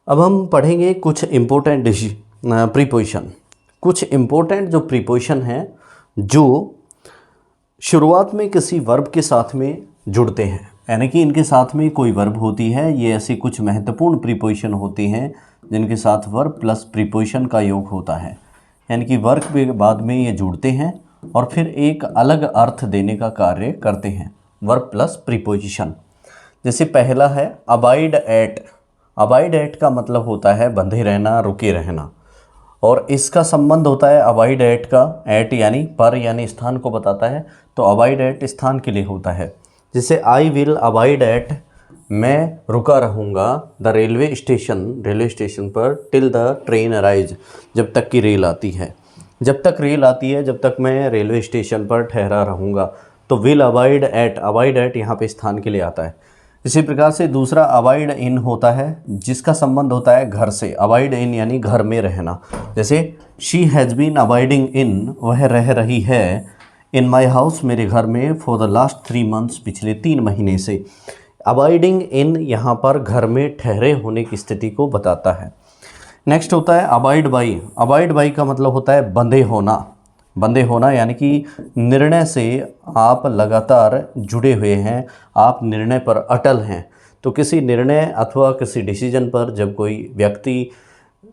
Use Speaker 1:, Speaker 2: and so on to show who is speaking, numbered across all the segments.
Speaker 1: अब हम पढ़ेंगे कुछ इम्पोर्टेंट प्रीपोजिशन। कुछ इम्पोर्टेंट जो प्रीपोजिशन हैं जो शुरुआत में किसी वर्ब के साथ में जुड़ते हैं, यानी कि इनके साथ में कोई वर्ब होती है। ये ऐसी कुछ महत्वपूर्ण प्रीपोजिशन होती हैं जिनके साथ वर्ब प्लस प्रीपोजिशन का योग होता है, यानी कि वर्ब के बाद में ये जुड़ते हैं और फिर एक अलग अर्थ देने का कार्य करते हैं, वर्ब प्लस प्रीपोजिशन। जैसे पहला है अबाइड एट। अबाइड एट का मतलब होता है बंधे रहना, रुके रहना, और इसका संबंध होता है अबाइड एट का, एट यानी पर यानी स्थान को बताता है, तो अबाइड एट स्थान के लिए होता है। जैसे आई विल अबाइड एट, मैं रुका रहूँगा द रेलवे स्टेशन पर टिल द ट्रेन अराइज, जब तक की रेल आती है। जब तक रेल आती है, जब तक मैं रेलवे स्टेशन पर ठहरा रहूँगा, तो विल अबाइड एट यहाँ पे स्थान के लिए आता है। इसी प्रकार से दूसरा अबाइड इन होता है जिसका संबंध होता है घर से। अबाइड इन यानी घर में रहना। जैसे शी हैज़ बीन अबाइडिंग इन, वह रह रही है, इन माई हाउस, मेरे घर में, फॉर द लास्ट 3 months, पिछले 3 महीने से। अबाइडिंग इन यहाँ पर घर में ठहरे होने की स्थिति को बताता है। नेक्स्ट होता है अबाइड बाई। अबाइड बाई का मतलब होता है बंधे होना। बंधे होना यानी कि निर्णय से आप लगातार जुड़े हुए हैं, आप निर्णय पर अटल हैं। तो किसी निर्णय अथवा किसी डिसीजन पर जब कोई व्यक्ति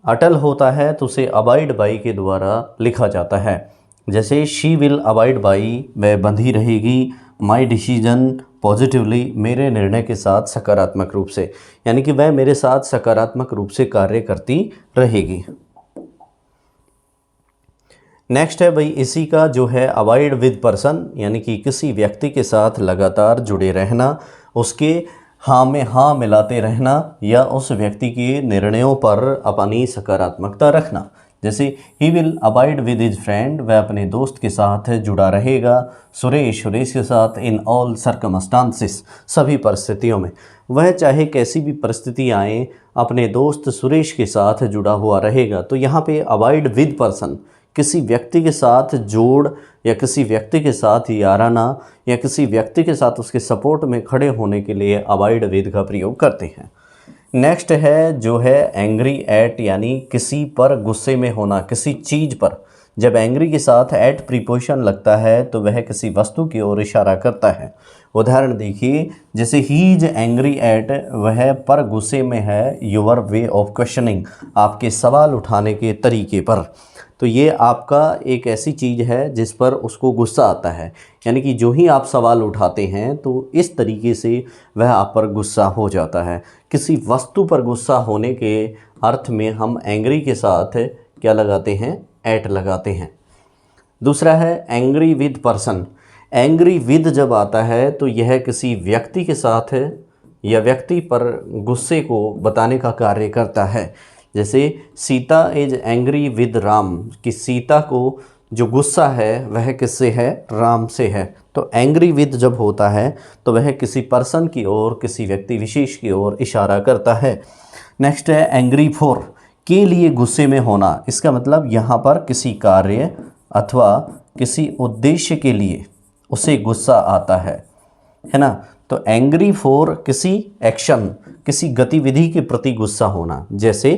Speaker 1: अटल होता है तो उसे अबाइड बाई के द्वारा लिखा जाता है। जैसे शी विल अबाइड बाई, वह बंधी रहेगी, माई डिसीजन पॉजिटिवली, मेरे निर्णय के साथ सकारात्मक रूप से, यानी कि वह मेरे साथ सकारात्मक रूप से कार्य करती रहेगी। नेक्स्ट है भाई इसी का जो है अबाइड विद पर्सन, यानी कि किसी व्यक्ति के साथ लगातार जुड़े रहना, उसके हाँ में हाँ मिलाते रहना, या उस व्यक्ति के निर्णयों पर अपनी सकारात्मकता रखना। जैसे he will abide with his friend, वह अपने दोस्त के साथ जुड़ा रहेगा। सुरेश के साथ इन ऑल सर्कमस्टांसिस, सभी परिस्थितियों में, वह चाहे कैसी भी परिस्थिति आए अपने दोस्त सुरेश के साथ जुड़ा हुआ रहेगा। तो यहाँ पे अबाइड विद पर्सन किसी व्यक्ति के साथ जोड़, या किसी व्यक्ति के साथ याराना, या किसी व्यक्ति के साथ उसके सपोर्ट में खड़े होने के लिए अबाइड विद का प्रयोग करते हैं। नेक्स्ट है जो है एंग्री एट, यानी किसी पर गुस्से में होना, किसी चीज़ पर। जब एंग्री के साथ एट प्रीपोजिशन लगता है तो वह किसी वस्तु की ओर इशारा करता है। उदाहरण देखिए, जैसे ही इज एंग्री एट, वह पर गुस्से में है योर वे ऑफ क्वेश्चनिंग, आपके सवाल उठाने के तरीके पर। तो ये आपका एक ऐसी चीज़ है जिस पर उसको गुस्सा आता है, यानी कि जो ही आप सवाल उठाते हैं तो इस तरीके से वह आप पर गुस्सा हो जाता है। किसी वस्तु पर गुस्सा होने के अर्थ में हम एंग्री के साथ क्या लगाते हैं, एट लगाते हैं। दूसरा है angry with person. Angry with जब आता है तो यह किसी व्यक्ति के साथ या व्यक्ति पर गुस्से को बताने का कार्य करता है। जैसे Sita is angry with Ram, कि सीता को जो गुस्सा है वह किससे है, राम से है। तो एंग्री विद जब होता है तो वह किसी पर्सन की ओर, किसी व्यक्ति विशेष की ओर इशारा करता है। नेक्स्ट है एंग्री फॉर, के लिए गुस्से में होना। इसका मतलब यहाँ पर किसी कार्य अथवा किसी उद्देश्य के लिए उसे गुस्सा आता है ना। तो एंग्री फॉर किसी एक्शन, किसी गतिविधि के प्रति गुस्सा होना। जैसे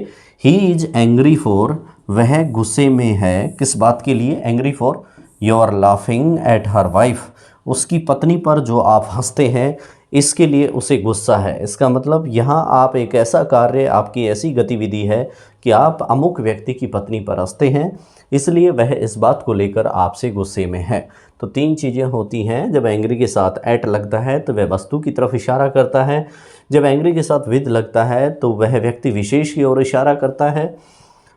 Speaker 1: ही इज एंग्री फॉर, वह गुस्से में है किस बात के लिए, angry for your laughing at her wife, उसकी पत्नी पर जो आप हंसते हैं इसके लिए उसे गुस्सा है। इसका मतलब यहाँ आप एक ऐसा कार्य, आपकी ऐसी गतिविधि है कि आप अमुक व्यक्ति की पत्नी पर हंसते हैं, इसलिए वह इस बात को लेकर आपसे गुस्से में है। तो 3 चीज़ें होती हैं। जब एंग्री के साथ एट लगता है तो वह वस्तु की तरफ इशारा करता है। जब एंग्री के साथ विद लगता है तो वह व्यक्ति विशेष की ओर इशारा करता है।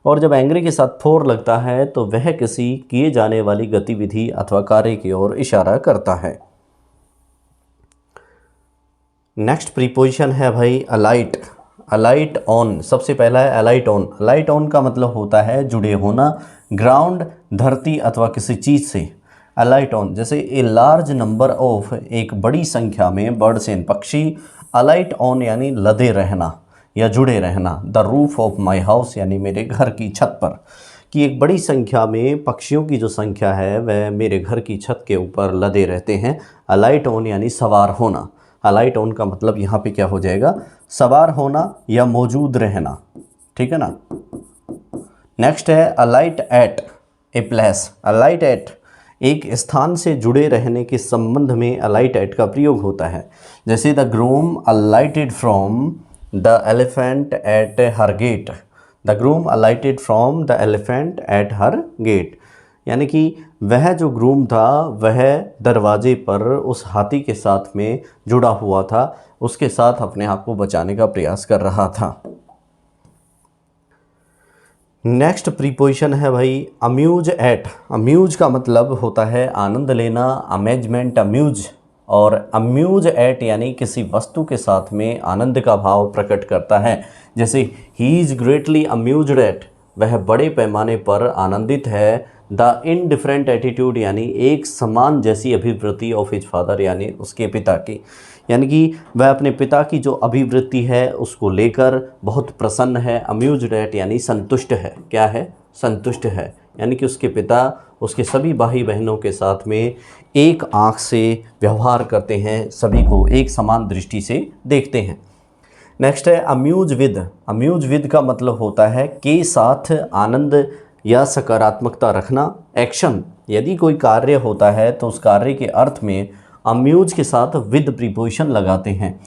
Speaker 1: और जब एंग्री के साथ फॉर लगता है तो वह किसी किए जाने वाली गतिविधि अथवा कार्य की ओर इशारा करता है। नेक्स्ट प्रीपोजिशन है भाई अलाइट। अलाइट ऑन, सबसे पहला है अलाइट ऑन। अलाइट ऑन का मतलब होता है जुड़े होना, ग्राउंड, धरती अथवा किसी चीज़ से। अलाइट ऑन, जैसे ए लार्ज नंबर ऑफ, एक बड़ी संख्या में, बर्ड्स एंड पक्षी, अलाइट ऑन यानी लदे रहना या जुड़े रहना। The roof of my house, यानी मेरे घर की छत पर, कि एक बड़ी संख्या में पक्षियों की जो संख्या है वह मेरे घर की छत के ऊपर लदे रहते हैं। अलाइट ऑन यानी सवार होना। अलाइट ऑन का मतलब यहाँ पे क्या हो जाएगा, सवार होना या मौजूद रहना। ठीक है ना। नेक्स्ट है alight at a place. Alight at एक स्थान से जुड़े रहने के संबंध में अलाइट एट का प्रयोग होता है। जैसे the groom alighted from the elephant at her gate. The groom alighted from the elephant at her gate, यानी कि वह जो ग्रूम था वह दरवाजे पर उस हाथी के साथ में जुड़ा हुआ था, उसके साथ अपने आप को बचाने का प्रयास कर रहा था। नेक्स्ट प्रीपोजिशन है भाई अम्यूज एट। अम्यूज का मतलब होता है आनंद लेना, अमेजमेंट, अम्यूज। और अम्यूज एट यानी किसी वस्तु के साथ में आनंद का भाव प्रकट करता है। जैसे he is greatly amused at, वह बड़े पैमाने पर आनंदित है। द इनडिफरेंट एटीट्यूड यानी एक समान जैसी अभिवृत्ति ऑफ हिज फादर, यानी उसके पिता की, यानी कि वह अपने पिता की जो अभिवृत्ति है उसको लेकर बहुत प्रसन्न है। अम्यूज्ड एट यानी संतुष्ट है। क्या है? संतुष्ट है, यानी कि उसके पिता उसके सभी भाई बहनों के साथ में एक आँख से व्यवहार करते हैं, सभी को एक समान दृष्टि से देखते हैं। नेक्स्ट है अम्यूज विद। अम्यूज विद का मतलब होता है के साथ आनंद या सकारात्मकता रखना। एक्शन, यदि कोई कार्य होता है तो उस कार्य के अर्थ में अम्यूज के साथ विद प्रीपोजिशन लगाते हैं।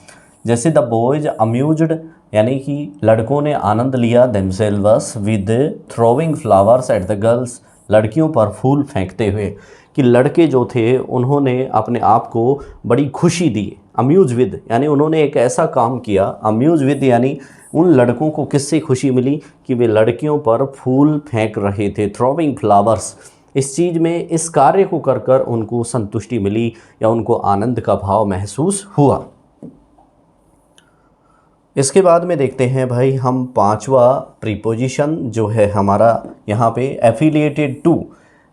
Speaker 1: जैसे द बॉयज अम्यूज्ड, यानी कि लड़कों ने आनंद लिया themselves with throwing flowers at the girls, लड़कियों पर फूल फेंकते हुए, कि लड़के जो थे उन्होंने अपने आप को बड़ी खुशी दी। अम्यूज विद यानी उन्होंने एक ऐसा काम किया। अम्यूज विद यानी उन लड़कों को किससे खुशी मिली कि वे लड़कियों पर फूल फेंक रहे थे। थ्रोविंग फ्लावर्स, इस चीज़ में, इस कार्य को कर कर उनको संतुष्टि मिली या उनको आनंद का भाव महसूस हुआ। इसके बाद में देखते हैं भाई हम पांचवा प्रीपोजिशन जो है हमारा यहाँ पे एफिलिएटेड टू,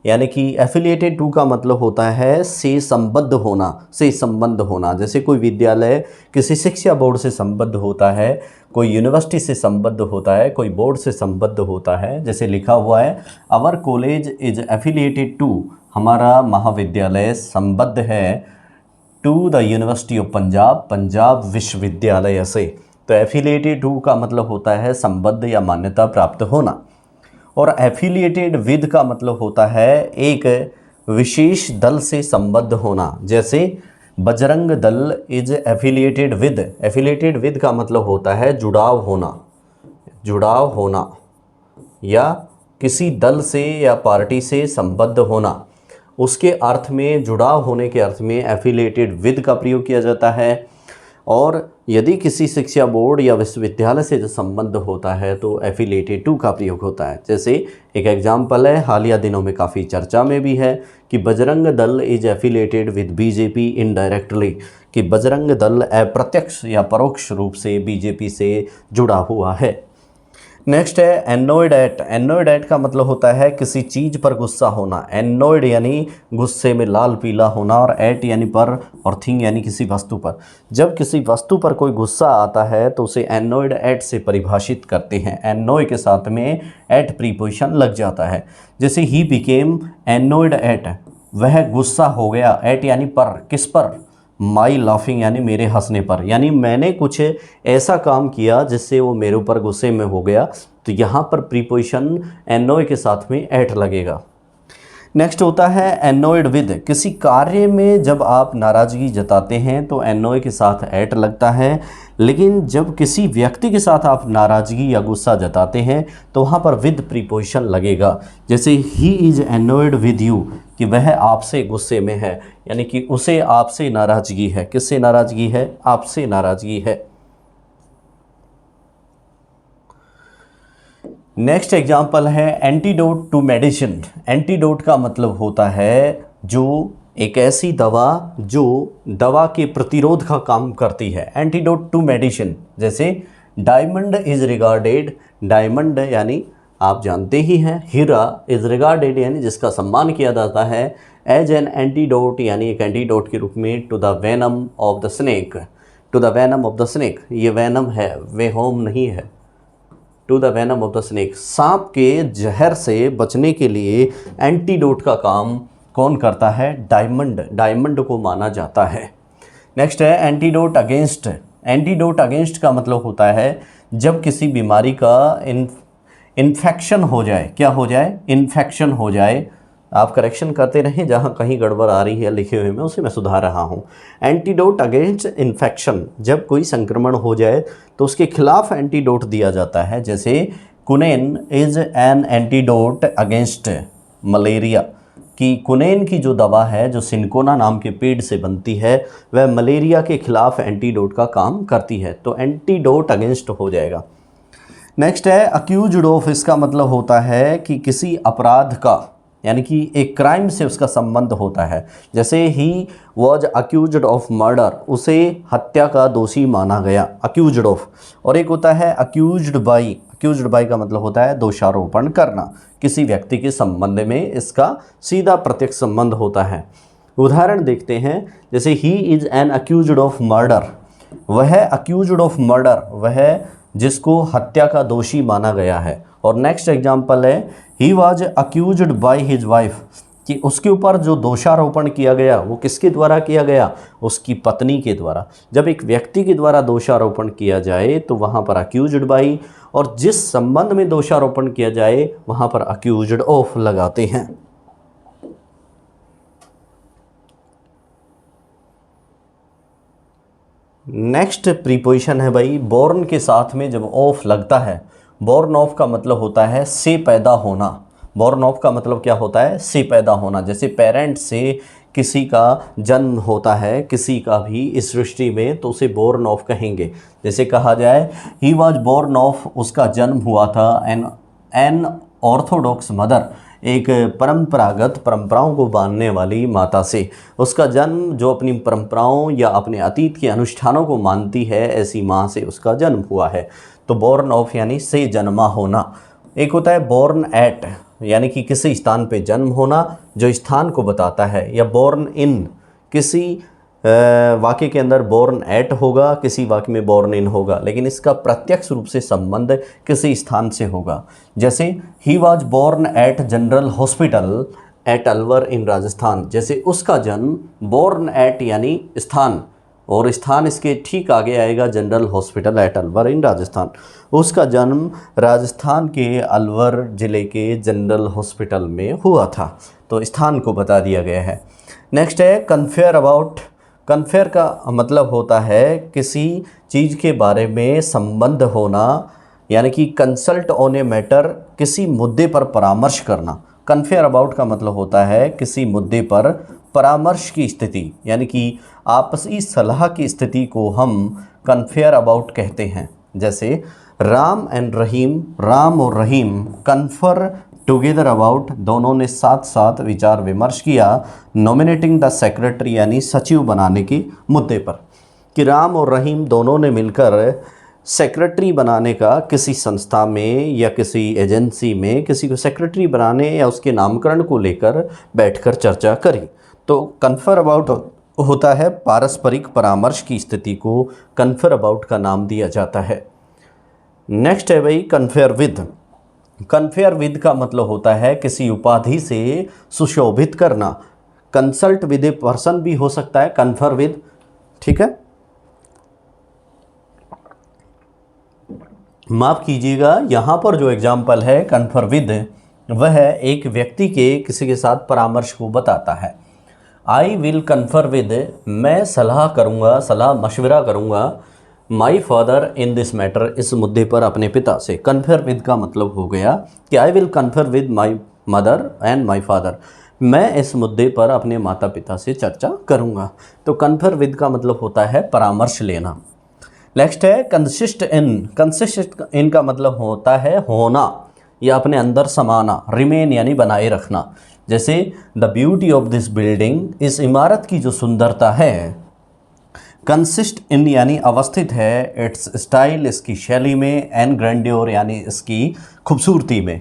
Speaker 1: यानी कि एफिलिएटेड टू का मतलब होता है से संबद्ध होना, से संबंध होना। जैसे कोई विद्यालय किसी शिक्षा बोर्ड से संबद्ध होता है, कोई यूनिवर्सिटी से संबद्ध होता है, कोई बोर्ड से संबद्ध होता है। जैसे लिखा हुआ है our college is affiliated to, हमारा महाविद्यालय संबद्ध है to the university of Punjab, Punjab विश्वविद्यालय से। तो एफिलिएटेड टू का मतलब होता है संबद्ध या मान्यता प्राप्त होना। और एफिलिएटेड विद का मतलब होता है एक विशेष दल से संबद्ध होना। जैसे Bajrang Dal is affiliated with. Affiliated with का मतलब होता है जुड़ाव होना, जुड़ाव होना या किसी दल से या पार्टी से संबद्ध होना। उसके अर्थ में, जुड़ाव होने के अर्थ में एफिलिएटेड विद का प्रयोग किया जाता है। और यदि किसी शिक्षा बोर्ड या विश्वविद्यालय से जो संबंध होता है तो एफिलिएटेड टू का प्रयोग होता है। जैसे एक एग्जाम्पल है, हालिया दिनों में काफ़ी चर्चा में भी है कि Bajrang Dal is affiliated with BJP indirectly, कि बजरंग दल अप्रत्यक्ष या परोक्ष रूप से बीजेपी से जुड़ा हुआ है। नेक्स्ट है एनोइड एट। एनोइड एट का मतलब होता है किसी चीज़ पर गुस्सा होना। एनोइड यानी गुस्से में लाल पीला होना, और एट यानी पर, और थिंग यानी किसी वस्तु पर। जब किसी वस्तु पर कोई गुस्सा आता है तो उसे एनोइड एट से परिभाषित करते हैं। एनोय के साथ में एट प्रीपोजिशन लग जाता है। जैसे ही बिकेम एनोइड एट, वह गुस्सा हो गया। एट यानी पर, किस पर? माई लाफिंग यानी मेरे हंसने पर, यानी मैंने कुछ ऐसा काम किया जिससे वो मेरे ऊपर गुस्से में हो गया। तो यहाँ पर प्रीपोजिशन एनोय के साथ में एट लगेगा। नेक्स्ट होता है एनोइड विद। किसी कार्य में जब आप नाराज़गी जताते हैं तो एनोय के साथ एट लगता है, लेकिन जब किसी व्यक्ति के साथ आप नाराज़गी या गुस्सा जताते हैं तो वहाँ पर विद प्रीपोजिशन लगेगा। जैसे he is annoyed with you, कि वह आपसे गुस्से में है, यानी कि उसे आपसे नाराज़गी है। किससे नाराज़गी है? आपसे नाराज़गी है। नेक्स्ट एग्जाम्पल है एंटीडोट टू मेडिसिन। एंटीडोट का मतलब होता है जो एक ऐसी दवा जो दवा के प्रतिरोध का काम करती है। एंटीडोट टू मेडिसिन, जैसे डायमंड इज रिगार्डेड, डायमंड यानी आप जानते ही हैं, हीरा इज रिगार्डेड यानी जिसका सम्मान किया जाता है, एज एन एंटीडोट यानी एक एंटीडोट के रूप में, to the venom of the snake. To the venom of the snake, ये वेनम है, वे होम नहीं है। To the venom of the snake, सांप के जहर से बचने के लिए एंटीडोट का काम कौन करता है? डायमंड, डायमंड को माना जाता है। नेक्स्ट है एंटीडोट अगेंस्ट। एंटीडोट अगेंस्ट का मतलब होता है जब किसी बीमारी का इन्फेक्शन हो जाए, क्या हो जाए, इन्फेक्शन हो जाए। आप करेक्शन करते रहें, जहाँ कहीं गड़बड़ आ रही है लिखे हुए में उसे मैं सुधार रहा हूँ। एंटीडोट अगेंस्ट इन्फेक्शन, जब कोई संक्रमण हो जाए तो उसके खिलाफ एंटीडोट दिया जाता है। जैसे quinine is an antidote against malaria, कि कुनेन की जो दवा है जो सिनकोना नाम के पेड़ से बनती है वह मलेरिया के खिलाफ एंटीडोट का काम करती है, तो एंटीडोट अगेंस्ट हो जाएगा। नेक्स्ट है अक्यूज्ड ऑफ, इसका मतलब होता है कि किसी अपराध का, यानी कि एक क्राइम से उसका संबंध होता है। जैसे he was accused of murder, उसे हत्या का दोषी माना गया, अक्यूज्ड ऑफ। और एक होता है अक्यूज्ड बाई, अक्यूज्ड बाई का मतलब होता है दोषारोपण करना, किसी व्यक्ति के संबंध में इसका सीधा प्रत्यक्ष संबंध होता है। उदाहरण देखते हैं, जैसे he is an accused of murder, वह अक्यूज्ड ऑफ मर्डर, वह जिसको हत्या का दोषी माना गया है। और नेक्स्ट एग्जाम्पल है he was accused by his wife, कि उसके ऊपर जो दोषारोपण किया गया वो किसके द्वारा किया गया, उसकी पत्नी के द्वारा। जब एक व्यक्ति के द्वारा दोषारोपण किया जाए तो वहाँ पर अक्यूज्ड बाई, और जिस संबंध में दोषारोपण किया जाए वहाँ पर अक्यूज्ड ऑफ लगाते हैं। नेक्स्ट प्रीपोजिशन है भाई बोर्न के साथ में जब ऑफ लगता है, बोर्न ऑफ का मतलब होता है से पैदा होना। बोर्न ऑफ का मतलब क्या होता है, से पैदा होना। जैसे पेरेंट से किसी का जन्म होता है, किसी का भी इस सृष्टि में, तो उसे बोर्न ऑफ कहेंगे। जैसे कहा जाए ही वॉज बोर्न ऑफ, उसका जन्म हुआ था एन ऑर्थोडॉक्स मदर, एक परंपरागत परंपराओं को बांधने वाली माता से। उसका जन्म जो अपनी परंपराओं या अपने अतीत के अनुष्ठानों को मानती है, ऐसी माँ से उसका जन्म हुआ है। तो बोर्न ऑफ यानी से जन्मा होना। एक होता है बोर्न एट, यानी कि किसी स्थान पे जन्म होना जो स्थान को बताता है, या बोर्न इन, किसी वाक्य के अंदर बोर्न एट होगा, किसी वाक्य में बोर्न इन होगा, लेकिन इसका प्रत्यक्ष रूप से संबंध किसी स्थान से होगा। जैसे he was born at general hospital at Alwar in Rajasthan, जैसे उसका जन्म बोर्न एट यानी स्थान, और स्थान इसके ठीक आगे आएगा general hospital at Alwar in Rajasthan. उसका जन्म राजस्थान के अलवर ज़िले के जनरल हॉस्पिटल में हुआ था, तो स्थान को बता दिया गया है। नेक्स्ट है कन्फेयर अबाउट। कन्फेयर का मतलब होता है किसी चीज़ के बारे में संबंध होना, यानी कि कंसल्ट ऑन ए मैटर, किसी मुद्दे पर परामर्श करना। कन्फेयर अबाउट का मतलब होता है किसी मुद्दे पर परामर्श की स्थिति, यानी कि आपसी सलाह की स्थिति को हम कन्फेयर अबाउट कहते हैं। जैसे राम एंड रहीम, राम और रहीम कन्फर टुगेदर अबाउट, दोनों ने साथ साथ विचार विमर्श किया नॉमिनेटिंग द सेक्रेटरी, यानी सचिव बनाने के मुद्दे पर, कि राम और रहीम दोनों ने मिलकर सेक्रेटरी बनाने का किसी संस्था में या किसी एजेंसी में किसी को सेक्रेटरी बनाने या उसके नामकरण को लेकर बैठकर चर्चा करी। तो कन्फर अबाउट होता है पारस्परिक परामर्श की स्थिति को कन्फर अबाउट का नाम दिया जाता है। नेक्स्ट है भाई कन्फेयर विद। कन्फेयर विद का मतलब होता है किसी उपाधि से सुशोभित करना। कंसल्ट विद ए पर्सन भी हो सकता है कन्फर विद, ठीक है। माफ़ कीजिएगा, यहाँ पर जो एग्जाम्पल है कन्फर विद, वह एक व्यक्ति के किसी के साथ परामर्श को बताता है। आई विल कन्फर विद, मैं सलाह करूँगा, सलाह मशवरा करूँगा my father in this matter, इस मुद्दे पर अपने पिता से। कन्फर विद का मतलब हो गया कि I will confer with my mother and my father, मैं इस मुद्दे पर अपने माता पिता से चर्चा करूँगा। तो कन्फर विद का मतलब होता है परामर्श लेना। नेक्स्ट है कंसिस्ट इन। कंसिस्ट इन का मतलब होता है होना या अपने अंदर समाना। रिमेन यानी बनाए रखना। जैसे the beauty of this building, इस इमारत की जो सुंदरता है, कंसिस्ट इन यानी अवस्थित है इट्स स्टाइल, इसकी शैली में, एंड ग्रैंड्योर यानी इसकी खूबसूरती में।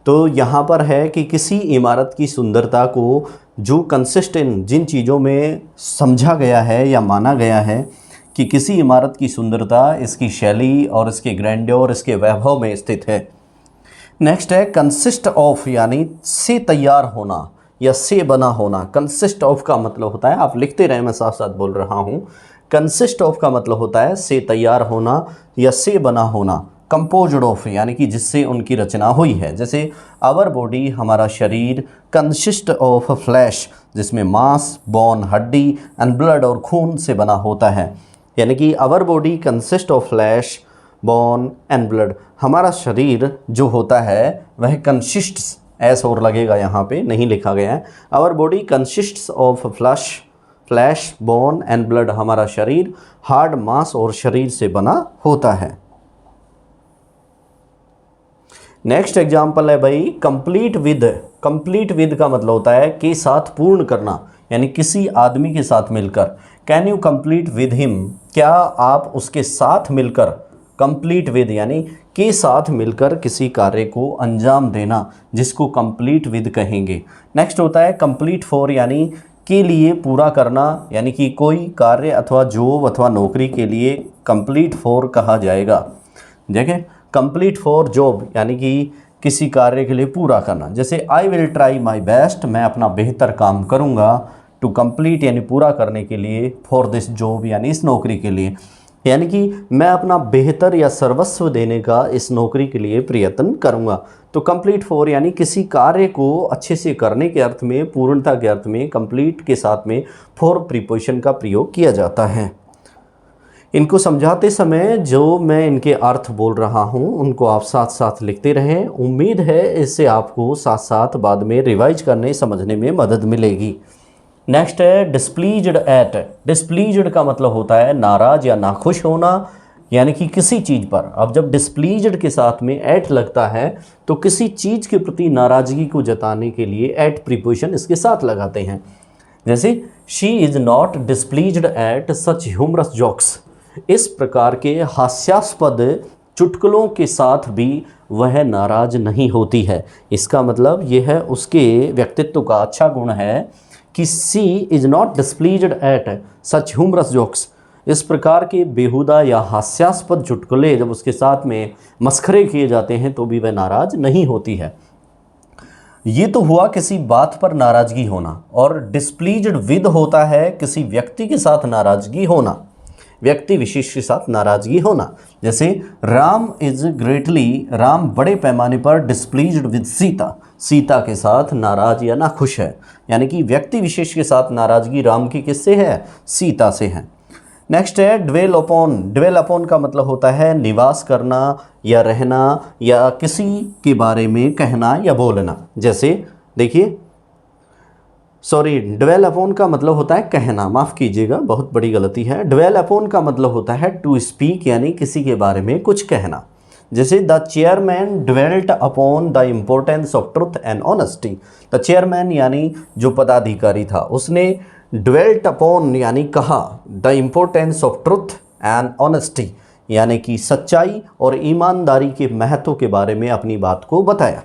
Speaker 1: तो यहाँ पर है कि किसी इमारत की सुंदरता को जो कंसिस्ट इन, जिन चीज़ों में समझा गया है या माना गया है कि किसी इमारत की सुंदरता इसकी शैली और इसके ग्रैंड्योर, इसके वैभव में स्थित है। नेक्स्ट है कंसिस्ट ऑफ, यानी से तैयार होना या से बना होना। कंसिस्ट ऑफ का मतलब होता है, आप लिखते रहे, मैं साथ साथ बोल रहा हूँ। कंसिस्ट ऑफ का मतलब होता है से तैयार होना या से बना होना, कंपोज्ड ऑफ यानी कि जिससे उनकी रचना हुई है। जैसे आवर बॉडी हमारा शरीर कंसिस्ट ऑफ फ्लैश जिसमें मांस, बोन हड्डी एंड ब्लड और खून से बना होता है। यानी कि our body consist of flesh, bone and blood. हमारा शरीर जो होता है वह कंसिस्ट्स, ऐस और लगेगा यहाँ पे, नहीं लिखा गया है। Our body consists of flesh, bone and blood. हमारा शरीर हार्ड, मांस और शरीर से बना होता है। नेक्स्ट एग्जाम्पल है भाई कंप्लीट विद। कंप्लीट विद का मतलब होता है के साथ पूर्ण करना, यानी किसी आदमी के साथ मिलकर। Can you complete with him, क्या आप उसके साथ मिलकर, कंप्लीट विद यानी के साथ मिलकर किसी कार्य को अंजाम देना, जिसको कंप्लीट विद कहेंगे। नेक्स्ट होता है कंप्लीट फॉर, यानी के लिए पूरा करना, यानी कि कोई कार्य अथवा जॉब अथवा नौकरी के लिए कंप्लीट फॉर कहा जाएगा। देखें, कंप्लीट फॉर जॉब यानी कि किसी कार्य के लिए पूरा करना। जैसे I will try my best, मैं अपना बेहतर काम करूँगा। टू कंप्लीट यानी पूरा करने के लिए, फॉर दिस जॉब यानी इस नौकरी के लिए, यानी कि मैं अपना बेहतर या सर्वस्व देने का इस नौकरी के लिए प्रयत्न करूँगा। तो कंप्लीट फॉर यानी किसी कार्य को अच्छे से करने के अर्थ में, पूर्णता के अर्थ में कंप्लीट के साथ में फॉर प्रीपोजिशन का प्रयोग किया जाता है। इनको समझाते समय जो मैं इनके अर्थ बोल रहा हूँ उनको आप साथ साथ लिखते रहें। उम्मीद है इससे आपको साथ साथ बाद में रिवाइज करने समझने में मदद मिलेगी। नेक्स्ट है डिस्प्लीज्ड एट। डिस्प्लीज्ड का मतलब होता है नाराज या नाखुश होना, यानी कि किसी चीज़ पर। अब जब डिस्प्लीज्ड के साथ में एट लगता है तो किसी चीज़ के प्रति नाराज़गी को जताने के लिए एट प्रीपोजिशन इसके साथ लगाते हैं। जैसे she is not displeased at such humorous jokes. इस प्रकार के हास्यास्पद चुटकुलों के साथ भी वह नाराज नहीं होती है। इसका मतलब यह है उसके व्यक्तित्व का अच्छा गुण है कि she is not displeased at such humorous jokes. इस प्रकार के बेहुदा या हास्यास्पद चुटकुले जब उसके साथ में मस्खरे किए जाते हैं तो भी वह नाराज नहीं होती है। ये तो हुआ किसी बात पर नाराज़गी होना, और डिस्प्लीज्ड विद होता है किसी व्यक्ति के साथ नाराज़गी होना, व्यक्ति विशेष के साथ नाराज़गी होना। जैसे राम इज़ ग्रेटली, राम बड़े पैमाने पर डिस्प्लीज्ड विद सीता, सीता के साथ नाराज़ या नाखुश है। यानी कि व्यक्ति विशेष के साथ नाराज़गी राम की किससे है, सीता से है। नेक्स्ट है ड्वेल अपॉन। ड्वेल अपॉन का मतलब होता है निवास करना या रहना या किसी के बारे में कहना या बोलना। जैसे देखिए, सॉरी, ड्वेल अपॉन का मतलब होता है कहना, माफ़ कीजिएगा, बहुत बड़ी गलती है। ड्वेल अपॉन का मतलब होता है टू स्पीक, यानी किसी के बारे में कुछ कहना। जैसे the chairman dwelt upon the importance of truth and honesty. The chairman यानी जो पदाधिकारी था उसने ड्वेल्ट अपॉन यानी कहा the importance of truth and honesty, यानी कि सच्चाई और ईमानदारी के महत्व के बारे में अपनी बात को बताया।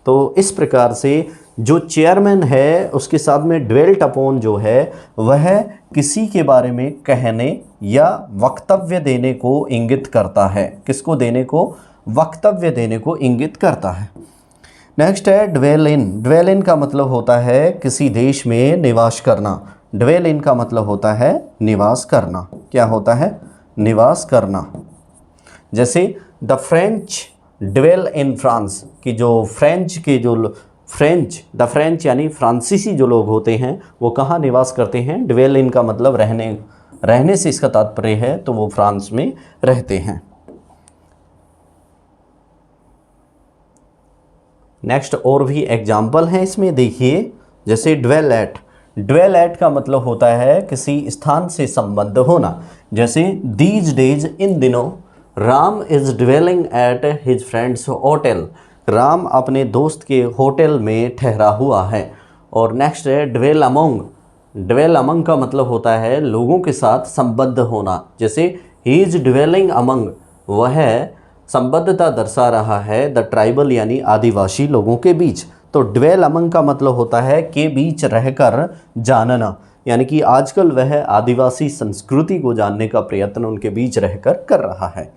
Speaker 1: तो इस प्रकार से जो चेयरमैन है उसके साथ में ड्वेल्ट अपॉन जो है वह किसी के बारे में कहने या वक्तव्य देने को इंगित करता है। किसको देने को, वक्तव्य देने को इंगित करता है। नेक्स्ट है ड्वेल इन। ड्वेल इन का मतलब होता है किसी देश में निवास करना। ड्वेल इन का मतलब होता है निवास करना। क्या होता है, निवास करना। जैसे the French dwell in France, कि जो फ्रेंच के जो द फ्रेंच यानी फ्रांसीसी जो लोग होते हैं वो कहाँ निवास करते हैं, ड्वेल इन का मतलब रहने से इसका तात्पर्य है, तो वो फ्रांस में रहते हैं। नेक्स्ट और भी एग्जाम्पल हैं इसमें, देखिए। जैसे ड्वेल एट। ड्वेल एट का मतलब होता है किसी स्थान से संबद्ध होना। जैसे दीज डेज, इन दिनों, Ram is dwelling at his friends hotel. Ram अपने दोस्त के होटल में ठहरा हुआ है। और नेक्स्ट है ड्वेल अमंग। ड्वेल अमंग का मतलब होता है लोगों के साथ संबद्ध होना। जैसे ही इज़ ड्वेलिंग अमंग, वह संबद्धता दर्शा रहा है द ट्राइबल यानी आदिवासी लोगों के बीच। तो ड्वेल अमंग का मतलब होता है के बीच रहकर जानना, यानी कि आजकल वह आदिवासी संस्कृति को जानने का प्रयत्न उनके बीच रहकर कर रहा है।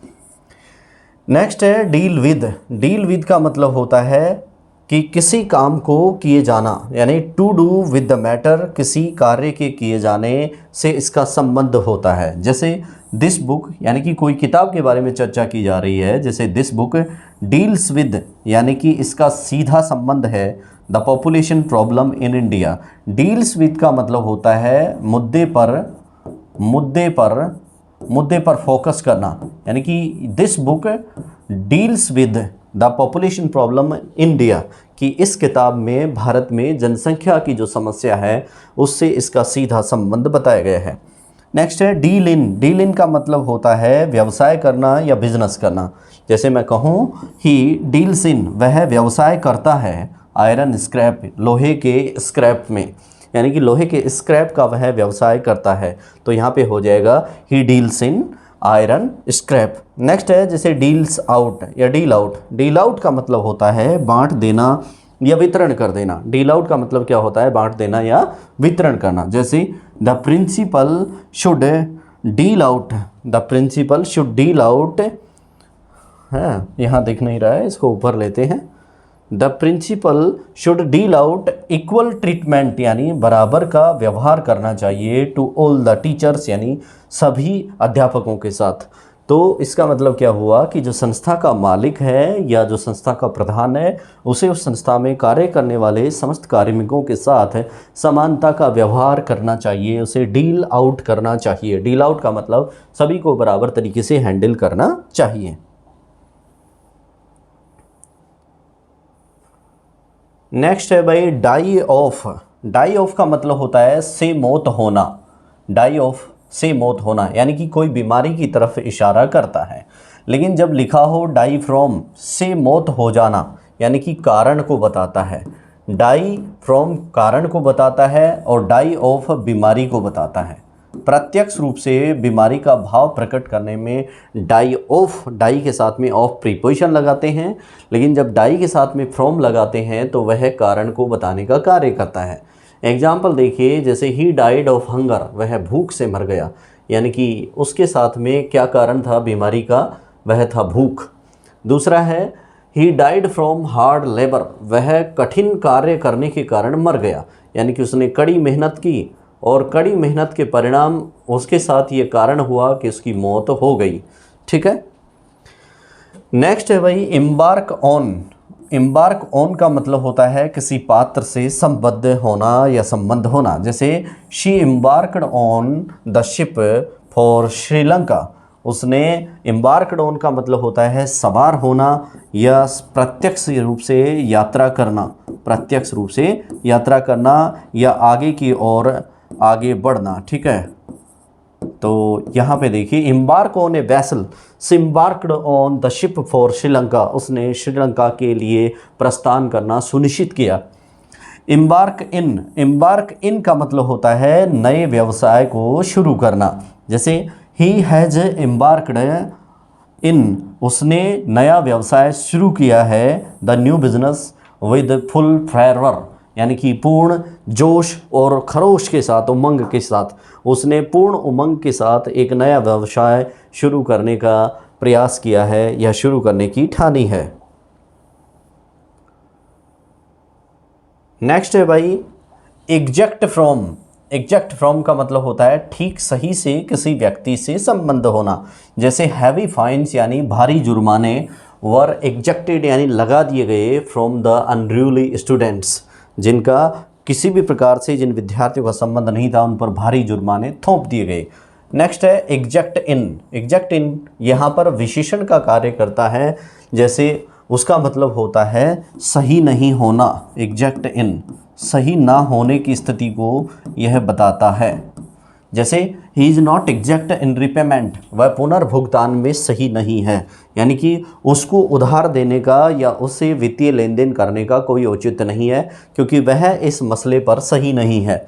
Speaker 1: नेक्स्ट है डील विद। डील विद का मतलब होता है कि किसी काम को किए जाना, यानी to do with the matter, किसी कार्य के किए जाने से इसका संबंध होता है। जैसे दिस बुक, यानी कि कोई किताब के बारे में चर्चा की जा रही है, जैसे दिस बुक डील्स विद, यानी कि इसका सीधा संबंध है the population problem in India. Deals with का मतलब होता है मुद्दे पर फोकस करना, यानी कि this book deals with the population problem India, कि इस किताब में भारत में जनसंख्या की जो समस्या है उससे इसका सीधा संबंध बताया गया है। नेक्स्ट है डील इन। डील इन का मतलब होता है व्यवसाय करना या बिजनेस करना। जैसे मैं कहूँ ही डील्स इन, वह व्यवसाय करता है आयरन स्क्रैप, लोहे के स्क्रैप में, यानी कि लोहे के स्क्रैप का वह व्यवसाय करता है। तो यहाँ पे हो जाएगा he deals in iron scrap. Next है जैसे डील्स आउट या डील आउट। डील आउट का मतलब होता है बांट देना या वितरण कर देना। डील आउट का मतलब क्या होता है? बांट देना या वितरण करना। जैसे the principal should deal out, the principal should deal out, है यहाँ दिख नहीं रहा है, इसको ऊपर लेते हैं। The principal should deal out equal treatment, यानी बराबर का व्यवहार करना चाहिए टू ऑल द टीचर्स, यानी सभी अध्यापकों के साथ। तो इसका मतलब क्या हुआ कि जो संस्था का मालिक है या जो संस्था का प्रधान है, उसे उस संस्था में कार्य करने वाले समस्त कार्मिकों के साथ समानता का व्यवहार करना चाहिए, उसे डील आउट करना चाहिए। डील आउट का मतलब सभी को बराबर तरीके से हैंडल करना चाहिए। नेक्स्ट है भाई डाई ऑफ। डाई ऑफ का मतलब होता है से मौत होना। डाई ऑफ से मौत होना, यानी कि कोई बीमारी की तरफ इशारा करता है। लेकिन जब लिखा हो डाई फ्रॉम, से मौत हो जाना, यानी कि कारण को बताता है। डाई फ्रॉम कारण को बताता है और डाई ऑफ बीमारी को बताता है। प्रत्यक्ष रूप से बीमारी का भाव प्रकट करने में डाई ऑफ, डाई के साथ में ऑफ प्रीपोजिशन लगाते हैं, लेकिन जब डाई के साथ में फ्रॉम लगाते हैं तो वह कारण को बताने का कार्य करता है। एग्जाम्पल देखिए, जैसे ही डाइड ऑफ हंगर, वह भूख से मर गया, यानी कि उसके साथ में क्या कारण था बीमारी का? वह था भूख। दूसरा है he died from hard labour, वह कठिन कार्य करने के कारण मर गया, यानी कि उसने कड़ी मेहनत की और कड़ी मेहनत के परिणाम उसके साथ ये कारण हुआ कि उसकी मौत हो गई। ठीक है। नेक्स्ट है भाई एम्बार्क ऑन। एम्बार्क ऑन का मतलब होता है किसी पात्र से संबद्ध होना या संबंध होना। जैसे she embarked on the ship for Sri Lanka, उसने एम्बार्कड ऑन का मतलब होता है सवार होना या प्रत्यक्ष रूप से यात्रा करना, प्रत्यक्ष रूप से यात्रा करना या आगे की ओर आगे बढ़ना। ठीक है। तो यहाँ पे देखिए embark on A vessel, embarked on the ship for Sri Lanka, उसने श्रीलंका के लिए प्रस्थान करना सुनिश्चित किया। एम्बार्क इन का मतलब होता है नए व्यवसाय को शुरू करना। जैसे ही हैज़ एम्बार्क्ड इन, उसने नया व्यवसाय शुरू किया है। The new business with full fervour, यानी कि पूर्ण जोश और खरोश के साथ, उमंग के साथ, उसने पूर्ण उमंग के साथ एक नया व्यवसाय शुरू करने का प्रयास किया है या शुरू करने की ठानी है। नेक्स्ट है भाई एग्जैक्ट फ्रॉम। एग्जैक्ट फ्रॉम का मतलब होता है ठीक सही से किसी व्यक्ति से संबंध होना। जैसे हैवी फाइन्स, यानी भारी जुर्माने, वर एग्जेक्टेड, यानी लगा दिए गए, फ्रॉम द अनरूली स्टूडेंट्स, जिनका किसी भी प्रकार से, जिन विद्यार्थियों का संबंध नहीं था, उन पर भारी जुर्माने थोप दिए गए। नेक्स्ट है एग्जैक्ट इन। एग्जैक्ट इन यहाँ पर विशेषण का कार्य करता है। जैसे उसका मतलब होता है सही नहीं होना। एग्जैक्ट इन सही ना होने की स्थिति को यह बताता है। जैसे he is not exact in repayment, वह पुनर्भुगतान में सही नहीं है, यानी कि उसको उधार देने का या उससे वित्तीय लेन देन करने का कोई औचित्य नहीं है, क्योंकि वह इस मसले पर सही नहीं है।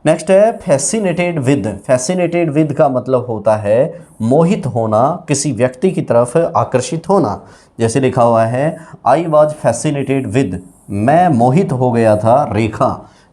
Speaker 1: नेक्स्ट है फैसिनेटेड विद। फैसिनेटेड विद का मतलब होता है मोहित होना, किसी व्यक्ति की तरफ आकर्षित होना। जैसे लिखा हुआ है आई वॉज फैसिनेटेड विद, मैं मोहित हो गया था रेखा,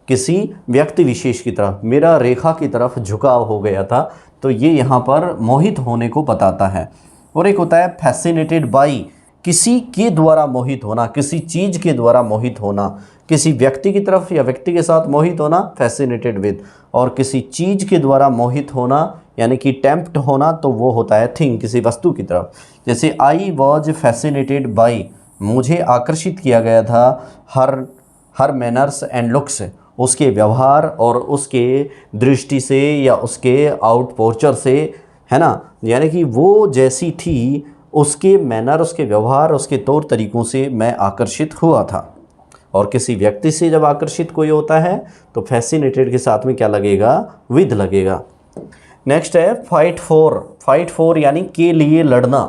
Speaker 1: किसी व्यक्ति विशेष की तरफ, मेरा रेखा की तरफ झुकाव हो गया था। तो ये यहाँ पर मोहित होने को बताता है। और एक होता है फैसिनेटेड बाई, किसी के द्वारा मोहित होना, किसी चीज़ के द्वारा मोहित होना, किसी व्यक्ति की तरफ या व्यक्ति के साथ मोहित होना फैसिनेटेड विद, और किसी चीज़ के द्वारा मोहित होना यानी कि टेम्प्ट होना तो वो होता है थिंग, किसी वस्तु की तरफ। जैसे आई वॉज फैसिनेटेड बाई, मुझे आकर्षित किया गया था हर मैनर्स एंड लुक्स, उसके व्यवहार और उसके दृष्टि से या उसके आउट पोस्चर से, है ना, यानी कि वो जैसी थी उसके मैनर, उसके व्यवहार, उसके तौर तरीक़ों से मैं आकर्षित हुआ था। और किसी व्यक्ति से जब आकर्षित कोई होता है तो फैसिनेटेड के साथ में क्या लगेगा, विद लगेगा। नेक्स्ट है फाइट फॉर। फाइट फॉर यानी के लिए लड़ना,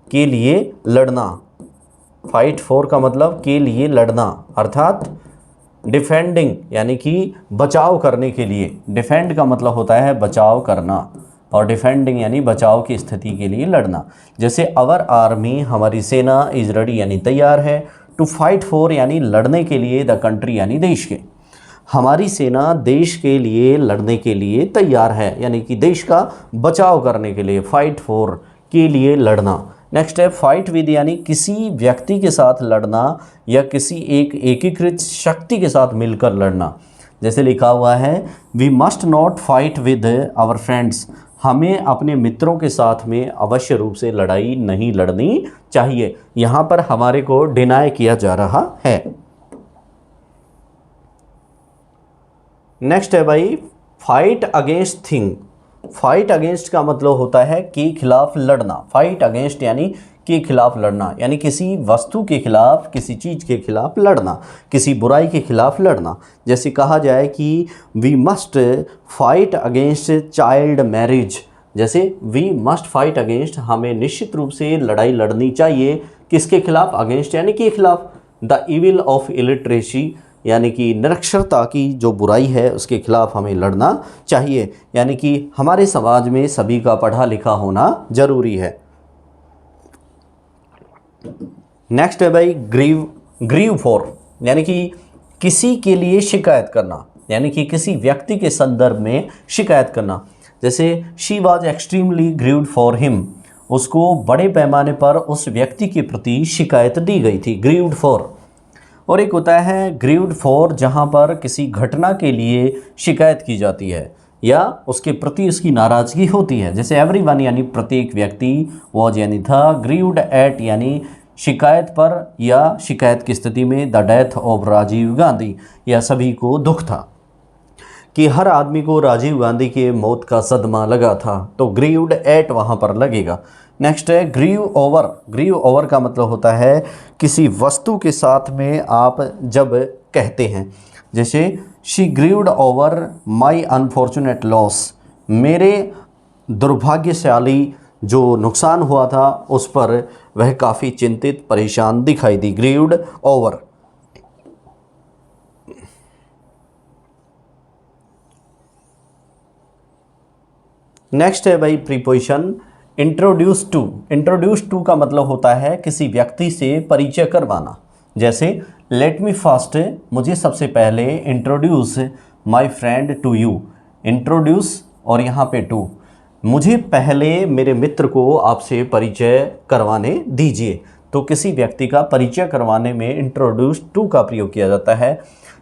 Speaker 1: के लिए लड़ना। फाइट फॉर का मतलब के लिए लड़ना, अर्थात डिफेंडिंग यानी कि बचाव करने के लिए। डिफेंड का मतलब होता है बचाव करना, और डिफेंडिंग यानी बचाव की स्थिति के लिए लड़ना। जैसे अवर आर्मी, हमारी सेना, इज रेडी यानी तैयार है, टू फाइट फॉर यानी लड़ने के लिए, द कंट्री यानी देश के। हमारी सेना देश के लिए लड़ने के लिए तैयार है, यानी कि देश का बचाव करने के लिए, फाइट फॉर के लिए लड़ना। नेक्स्ट है फाइट विद यानी किसी व्यक्ति के साथ लड़ना या किसी एक एकीकृत शक्ति के साथ मिलकर लड़ना। जैसे लिखा हुआ है we must not fight with our friends, हमें अपने मित्रों के साथ में अवश्य रूप से लड़ाई नहीं लड़नी चाहिए। यहाँ पर हमारे को डिनाई किया जा रहा है। नेक्स्ट है भाई fight against thing. Fight against का मतलब होता है के खिलाफ लड़ना। फाइट अगेंस्ट यानी के खिलाफ लड़ना, यानी किसी वस्तु के खिलाफ, किसी चीज़ के खिलाफ लड़ना, किसी बुराई के खिलाफ लड़ना। जैसे कहा जाए कि we must fight against child marriage, जैसे वी मस्ट फाइट अगेंस्ट, हमें निश्चित रूप से लड़ाई लड़नी चाहिए किसके खिलाफ, अगेंस्ट यानी के खिलाफ, द इविल ऑफ इलिटरेसी यानी कि निरक्षरता की जो बुराई है उसके खिलाफ हमें लड़ना चाहिए, यानी कि हमारे समाज में सभी का पढ़ा लिखा होना जरूरी है। नेक्स्ट है भाई ग्रीव फॉर, यानी कि किसी के लिए शिकायत करना, यानी कि किसी व्यक्ति के संदर्भ में शिकायत करना। जैसे she was extremely grieved for him, उसको बड़े पैमाने पर उस व्यक्ति के प्रति शिकायत दी गई थी, ग्रीव्ड फॉर। और एक होता है ग्रीव्ड फॉर जहाँ पर किसी घटना के लिए शिकायत की जाती है या उसके प्रति उसकी नाराज़गी होती है। जैसे एवरीवन यानी प्रत्येक व्यक्ति, वॉज यानी था, ग्रीव्ड एट यानी शिकायत पर या शिकायत की स्थिति में, the death of Rajiv Gandhi या सभी को दुख था कि हर आदमी को राजीव गांधी के मौत का सदमा लगा था, तो ग्रीव्ड एट वहाँ पर लगेगा। नेक्स्ट है ग्रीव ओवर। ग्रीव ओवर का मतलब होता है किसी वस्तु के साथ में आप जब कहते हैं, जैसे she grieved over my unfortunate loss, मेरे दुर्भाग्यशाली जो नुकसान हुआ था उस पर वह काफ़ी चिंतित परेशान दिखाई दी, ग्रीव्ड ओवर। नेक्स्ट है भाई preposition introduce to. Introduce to का मतलब होता है किसी व्यक्ति से परिचय करवाना। जैसे लेट मी फर्स्ट, मुझे सबसे पहले introduce my friend to you. Introduce और यहाँ पे टू, मुझे पहले मेरे मित्र को आपसे परिचय करवाने दीजिए। तो किसी व्यक्ति का परिचय करवाने में इंट्रोड्यूस टू का प्रयोग किया जाता है।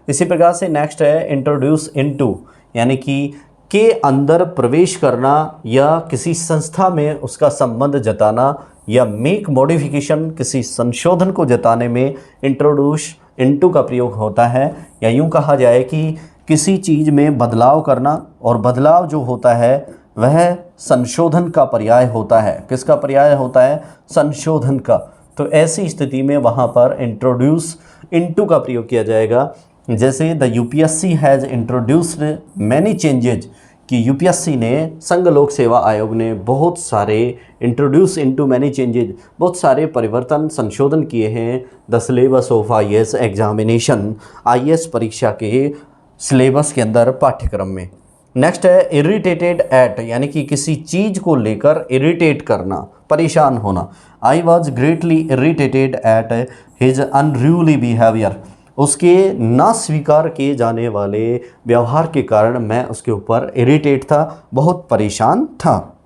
Speaker 1: इसी प्रकार से नेक्स्ट है इंट्रोड्यूस इनटू, यानी कि के अंदर प्रवेश करना या किसी संस्था में उसका संबंध जताना या मेक मॉडिफिकेशन, किसी संशोधन को जताने में इंट्रोड्यूस इनटू का प्रयोग होता है। या यूँ कहा जाए कि किसी चीज़ में बदलाव करना, और बदलाव जो होता है वह संशोधन का पर्याय होता है। किसका पर्याय होता है? संशोधन का। तो ऐसी स्थिति में वहाँ पर इंट्रोड्यूस इनटू का प्रयोग किया जाएगा। जैसे the UPSC has introduced many changes, कि यूपीएससी ने, संघ लोक सेवा आयोग ने बहुत सारे इंट्रोड्यूस इनटू मैनी चेंजेज, बहुत सारे परिवर्तन संशोधन किए हैं the syllabus of IAS examination, IAS परीक्षा के सिलेबस के अंदर, पाठ्यक्रम में। नेक्स्ट है इरिटेटेड एट, यानी कि किसी चीज़ को लेकर इरिटेट करना, परेशान होना। आई was greatly irritated at his unruly behaviour, उसके ना स्वीकार किए जाने वाले व्यवहार के कारण मैं उसके ऊपर इरिटेट था, बहुत परेशान था।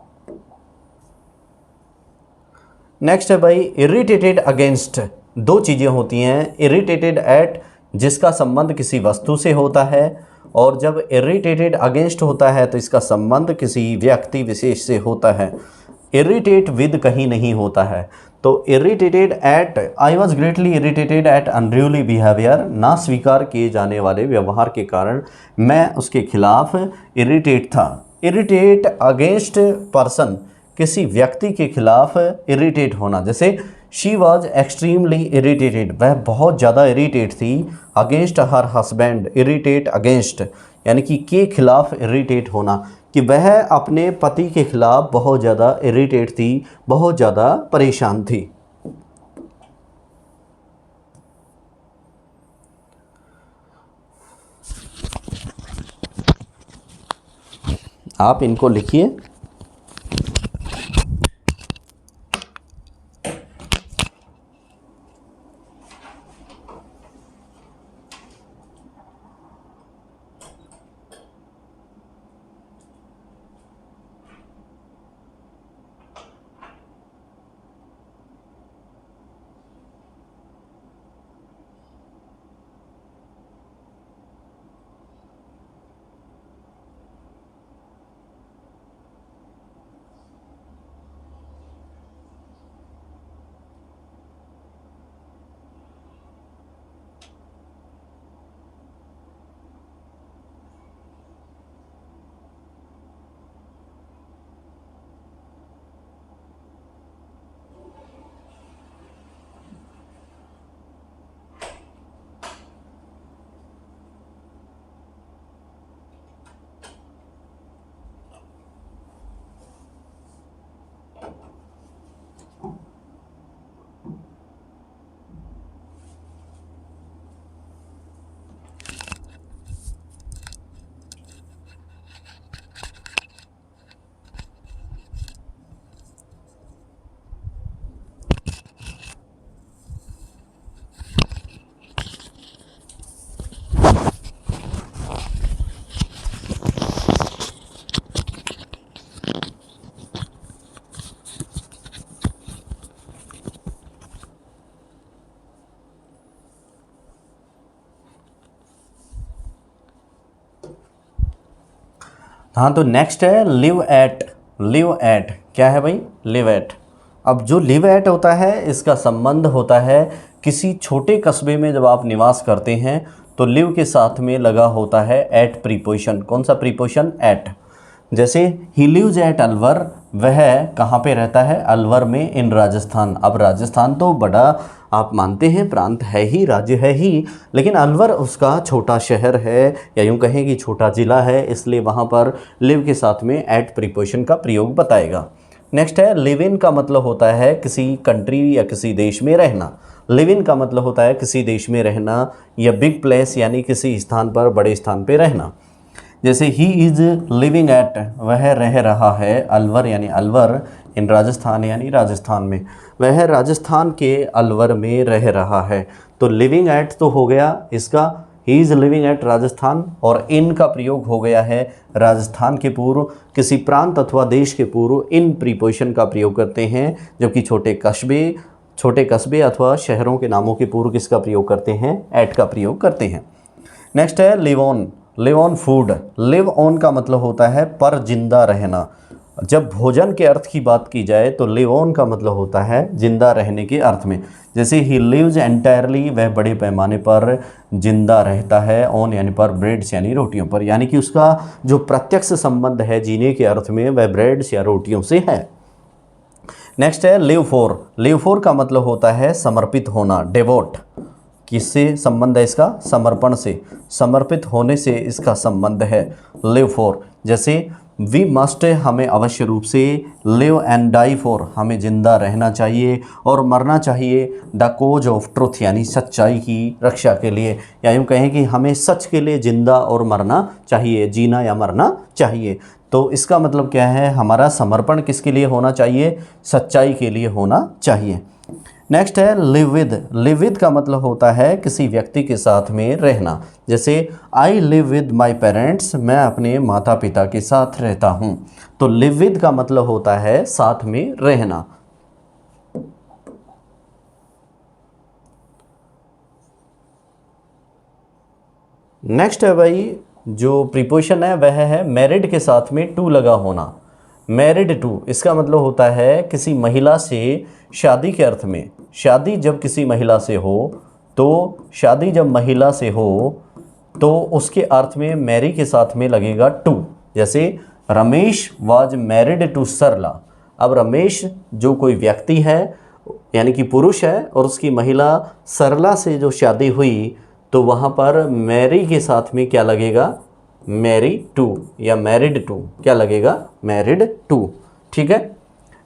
Speaker 1: नेक्स्ट है भाई इरिटेटेड अगेंस्ट। दो चीज़ें होती हैं, इरिटेटेड एट जिसका संबंध किसी वस्तु से होता है, और जब इरिटेटेड अगेंस्ट होता है तो इसका संबंध किसी व्यक्ति विशेष से होता है। इरिटेट विद कहीं नहीं होता है। तो irritated at, I was greatly irritated at unruly behaviour, ना स्वीकार किए जाने वाले व्यवहार के कारण मैं उसके खिलाफ इरिटेट था। इरिटेट अगेंस्ट पर्सन, किसी व्यक्ति के खिलाफ इरिटेट होना, जैसे शी वॉज एक्सट्रीमली इरिटेटेड, वह बहुत ज़्यादा इरिटेट थी। Against her husband, irritate against यानी कि के खिलाफ इरिटेट होना, कि वह अपने पति के खिलाफ बहुत ज़्यादा इरिटेट थी, बहुत ज़्यादा परेशान थी। आप इनको लिखिए। हाँ, तो नेक्स्ट है लिव एट। लिव एट क्या है भाई? Live at. अब जो लिव एट होता है इसका संबंध होता है किसी छोटे कस्बे में जब आप निवास करते हैं तो लिव के साथ में लगा होता है एट प्रीपोजिशन। कौन सा प्रीपोजिशन? एट। जैसे ही लिव्स एट अलवर, वह कहाँ पे रहता है? अलवर में, इन राजस्थान। अब राजस्थान तो बड़ा आप मानते हैं प्रांत है ही, राज्य है ही, लेकिन अलवर उसका छोटा शहर है या यूँ कहें कि छोटा ज़िला है, इसलिए वहाँ पर लिव के साथ में एट प्रीपोजिशन का प्रयोग बताएगा। नेक्स्ट है लिव इन का मतलब होता है किसी कंट्री या किसी देश में रहना। लिव इन का मतलब होता है किसी देश में रहना या बिग प्लेस यानी किसी स्थान पर, बड़े स्थान पर रहना। जैसे ही इज़ लिविंग एट, वह रह रहा है अलवर यानी अलवर, इन राजस्थान यानी राजस्थान में, वह राजस्थान के अलवर में रह रहा है। तो लिविंग एट तो हो गया इसका, he is living at Rajasthan, और इन का प्रयोग हो गया है राजस्थान के पूर्व, किसी प्रांत अथवा देश के पूर्व इन प्रीपोजिशन का प्रयोग करते हैं, जबकि छोटे कस्बे अथवा शहरों के नामों के पूर्व किसका प्रयोग करते हैं? एट का प्रयोग करते हैं। नेक्स्ट है live on. Live on food. Live on का मतलब होता है पर जिंदा रहना। जब भोजन के अर्थ की बात की जाए तो लिव ऑन का मतलब होता है जिंदा रहने के अर्थ में। जैसे ही लिव्स एंटायरली, वह बड़े पैमाने पर जिंदा रहता है, ऑन यानी पर, ब्रेड्स यानी रोटियों पर, यानी कि उसका जो प्रत्यक्ष संबंध है जीने के अर्थ में वह ब्रेड्स या रोटियों से है। नेक्स्ट है लिव फॉर। लिव फॉर का मतलब होता है समर्पित होना, डेवोट। किससे संबंध है इसका? समर्पण से, समर्पित होने से इसका संबंध है लिव फॉर। जैसे वी मस्ट, हमें अवश्य रूप से, लिव एंड डाई फॉर, हमें जिंदा रहना चाहिए और मरना चाहिए, द कोज ऑफ ट्रुथ यानी सच्चाई की रक्षा के लिए, या यूँ कहें कि हमें सच के लिए जिंदा और मरना चाहिए, जीना या मरना चाहिए। तो इसका मतलब क्या है? हमारा समर्पण किसके लिए होना चाहिए? सच्चाई के लिए होना चाहिए। नेक्स्ट है लिव विद। लिव विद का मतलब होता है किसी व्यक्ति के साथ में रहना। जैसे I live with my parents, मैं अपने माता पिता के साथ रहता हूँ। तो लिव विद का मतलब होता है साथ में रहना। नेक्स्ट है भाई, जो प्रीपोजिशन है वह है मैरिड के साथ में टू लगा होना। मैरिड टू, इसका मतलब होता है किसी महिला से शादी के अर्थ में। शादी जब किसी महिला से हो, तो शादी जब महिला से हो तो उसके अर्थ में मैरी के साथ में लगेगा टू। जैसे रमेश वाज मैरिड टू सरला। अब रमेश जो कोई व्यक्ति है यानी कि पुरुष है और उसकी महिला सरला से जो शादी हुई, तो वहाँ पर मैरी के साथ में क्या लगेगा, मैरी टू या मैरिड टू, क्या लगेगा, मैरिड टू। ठीक है।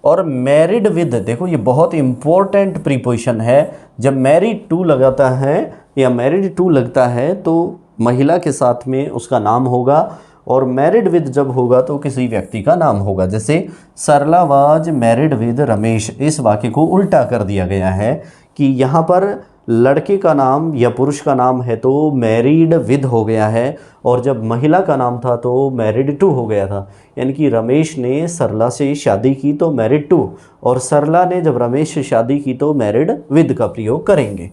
Speaker 1: और मैरिड विद, देखो ये बहुत इंपॉर्टेंट प्रीपोजिशन है। जब मैरिड टू लगाता है या मैरिड टू लगता है तो महिला के साथ में उसका नाम होगा, और मैरिड विद जब होगा तो किसी व्यक्ति का नाम होगा। जैसे सरला वाज मैरिड विद रमेश, इस वाक्य को उल्टा कर दिया गया है कि यहाँ पर लड़के का नाम या पुरुष का नाम है तो मैरिड विद हो गया है, और जब महिला का नाम था तो मैरिड टू हो गया था। यानी कि रमेश ने सरला से शादी की तो मैरिड टू, और सरला ने जब रमेश से शादी की तो मैरिड विद का प्रयोग करेंगे।